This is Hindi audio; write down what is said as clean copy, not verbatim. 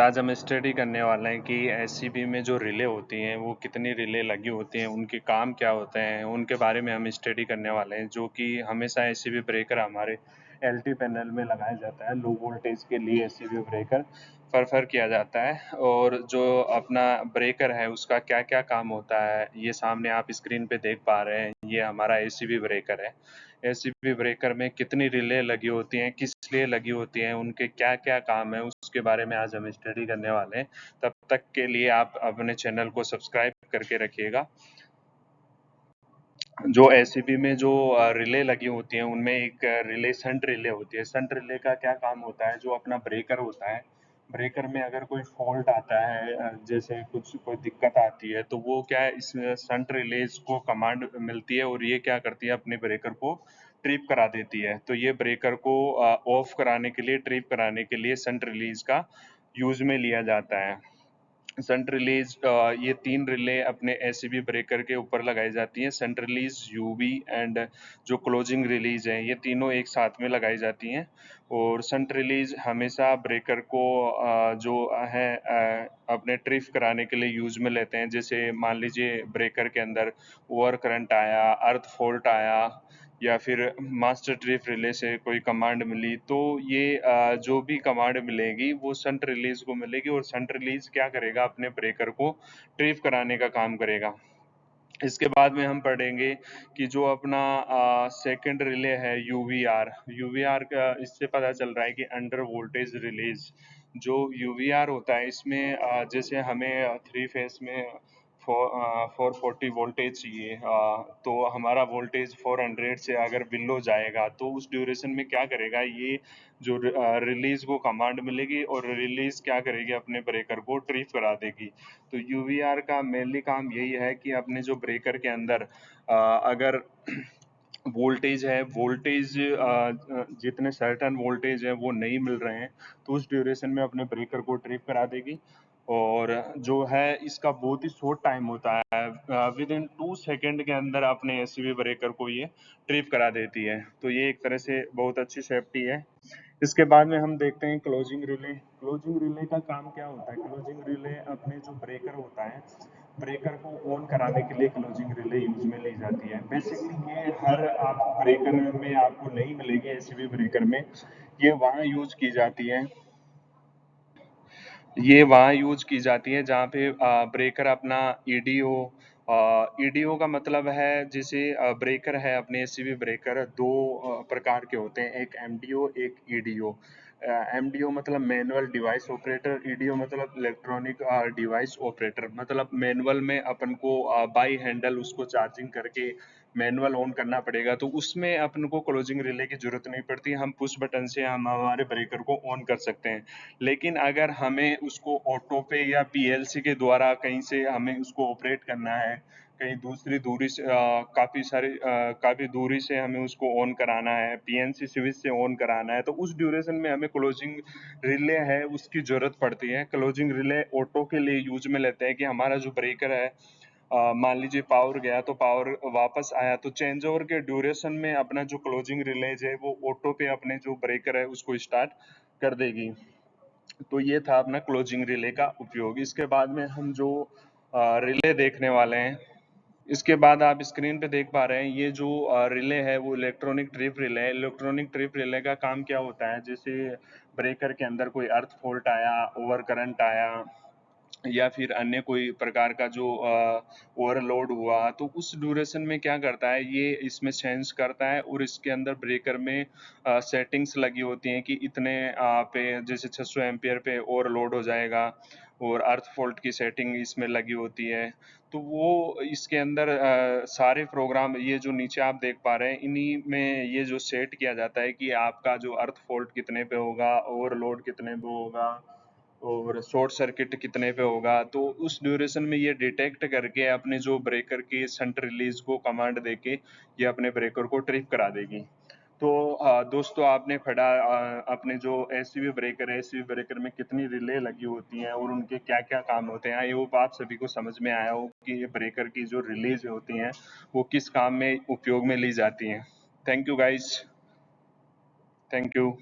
आज हम स्टडी करने वाले हैं कि एससीबी में जो रिले होती हैं वो कितनी रिले लगी होती हैं, उनके काम क्या होते हैं, उनके बारे में हम स्टडी करने वाले हैं। जो कि हमेशा एससीबी ब्रेकर हमारे एलटी पैनल में लगाया जाता है। लो वोल्टेज के लिए एससीबी ब्रेकर प्रेफर किया जाता है। और जो अपना ब्रेकर है उसका क्या क्या काम होता है, ये सामने आप स्क्रीन पे देख पा रहे हैं। ये हमारा एससीबी ब्रेकर है। एससीबी ब्रेकर में कितनी रिले लगी होती हैं, किस लिए लगी होती हैं, उनके क्या क्या काम है, उसके बारे में आज हम स्टडी करने वाले हैं। तब तक के लिए आप अपने चैनल को सब्सक्राइब करके रखिएगा। जो एससीबी में जो रिले लगी होती हैं उनमें एक रिले संट रिले होती है। संट रिले का क्या काम होता है, जो अपना ब्रेकर होता है, ब्रेकर में अगर कोई फॉल्ट आता है, जैसे कुछ कोई दिक्कत आती है, तो वो क्या है, इस संट रिलेज को कमांड मिलती है और ये क्या करती है, अपने ब्रेकर को ट्रिप करा देती है। तो ये ब्रेकर को ऑफ कराने के लिए, ट्रिप कराने के लिए संट रिलीज का यूज में लिया जाता है। संट रिलीज, ये 3 रिले अपने एससीबी ब्रेकर के ऊपर लगाई जाती हैं। संट रिलीज, यूवी एंड जो क्लोजिंग रिलीज है, ये तीनों एक साथ में लगाई जाती हैं। और संट रिलीज हमेशा ब्रेकर को जो है अपने ट्रिप कराने के लिए यूज में लेते हैं। जैसे मान लीजिए ब्रेकर के अंदर ओवर करंट आया, अर्थ फॉल्ट आया, या फिर मास्टर ट्रिप रिले से कोई कमांड मिली, तो ये जो भी कमांड मिलेगी वो संट रिलीज को मिलेगी। और संट रिलीज क्या करेगा, अपने ब्रेकर को ट्रिप कराने का काम करेगा। इसके बाद में हम पढ़ेंगे कि जो अपना सेकंड रिले है यूवीआर। यूवीआर का इससे पता चल रहा है कि अंडर वोल्टेज रिलीज। जो यूवीआर होता है इसमें जैसे हमें 3 फेस में 440 वोल्टेज चाहिए, तो हमारा वोल्टेज 400 से अगर बिलो जाएगा तो उस ड्यूरेशन में क्या करेगा, ये जो रिलीज को कमांड मिलेगी और रिलीज क्या करेगी, अपने ब्रेकर को ट्रिप करा देगी। तो यूवीआर का मेनली काम यही है कि अपने जो ब्रेकर के अंदर अगर वोल्टेज है, वोल्टेज जितने सर्टन वोल्टेज है वो नहीं मिल रहे हैं, तो उस ड्यूरेशन में अपने ब्रेकर को ट्रिप करा देगी। और जो है इसका बहुत ही शॉर्ट टाइम होता है, विद इन 2 सेकेंड के अंदर अपने एससीबी ब्रेकर को ये ट्रिप करा देती है। तो ये एक तरह से बहुत अच्छी सेफ्टी है। इसके बाद में हम देखते हैं क्लोजिंग रिले। क्लोजिंग रिले का काम क्या होता है, क्लोजिंग रिले अपने जो ब्रेकर होता है, ब्रेकर को ऑन कराने के लिए क्लोजिंग रिले यूज में ली जाती है। बेसिकली ये हर आप ब्रेकर में आपको नहीं मिलेगी, एससीबी ब्रेकर में ये वहाँ यूज की जाती है। ये वहाँ यूज की जाती है जहाँ पे ब्रेकर अपना ईडीओ, ईडीओ का मतलब है जैसे ब्रेकर है, अपने एससीबी ब्रेकर दो प्रकार के होते हैं, एक एमडीओ, एक ईडीओ। एमडीओ मतलब मैनुअल डिवाइस ऑपरेटर, ईडीओ मतलब इलेक्ट्रॉनिक डिवाइस ऑपरेटर। मतलब मैनुअल में अपन को बाई हैंडल उसको चार्जिंग करके मैनुअल ऑन करना पड़ेगा, तो उसमें अपन को क्लोजिंग रिले की जरूरत नहीं पड़ती। हम पुश बटन से हम हमारे ब्रेकर को ऑन कर सकते हैं। लेकिन अगर हमें उसको ऑटो पे या पीएलसी के द्वारा कहीं से हमें उसको ऑपरेट करना है, कहीं दूसरी दूरी से काफ़ी दूरी से हमें उसको ऑन कराना है, पीएनसी स्विच से ऑन कराना है, तो उस ड्यूरेशन में हमें क्लोजिंग रिले है उसकी ज़रूरत पड़ती है। क्लोजिंग रिले ऑटो के लिए यूज में लेते हैं कि हमारा जो ब्रेकर है, मान लीजिए पावर गया तो पावर वापस आया, तो चेंज ओवर के ड्यूरेशन में अपना जो क्लोजिंग रिलेज है वो ऑटो पे अपने जो ब्रेकर है उसको स्टार्ट कर देगी। तो ये था अपना क्लोजिंग रिले का उपयोग। इसके बाद में हम जो रिले देखने वाले हैं, इसके बाद आप स्क्रीन पे देख पा रहे हैं ये जो रिले है वो इलेक्ट्रॉनिक ट्रिप रिले है। इलेक्ट्रॉनिक ट्रिप रिले का काम क्या होता है, जैसे ब्रेकर के अंदर कोई अर्थ फॉल्ट आया, ओवर करंट आया, या फिर अन्य कोई प्रकार का जो ओवरलोड हुआ, तो उस ड्यूरेशन में क्या करता है, ये इसमें सेंस करता है और इसके अंदर ब्रेकर में सेटिंग्स लगी होती हैं कि इतने पे जैसे 600 एम्पियर पे ओवरलोड हो जाएगा, और अर्थ फॉल्ट की सेटिंग इसमें लगी होती है। तो वो इसके अंदर सारे प्रोग्राम, ये जो नीचे आप देख पा रहे हैं, इन्हीं में ये जो सेट किया जाता है कि आपका जो अर्थ फॉल्ट कितने पे होगा, ओवरलोड कितने पे होगा, और शॉर्ट सर्किट कितने पे होगा। तो उस ड्यूरेशन में ये डिटेक्ट करके अपने जो ब्रेकर की संट रिलीज को कमांड देके ये अपने ब्रेकर को ट्रिप करा देगी। तो दोस्तों आपने पढ़ा अपने जो एससीबी ब्रेकर है, एससीबी ब्रेकर में कितनी रिले लगी होती हैं और उनके क्या क्या काम होते हैं। आई होप आप सभी को समझ में आया हो कि ये ब्रेकर की जो रिलीज होती हैं वो किस काम में उपयोग में ली जाती हैं। Thank you guys, thank you.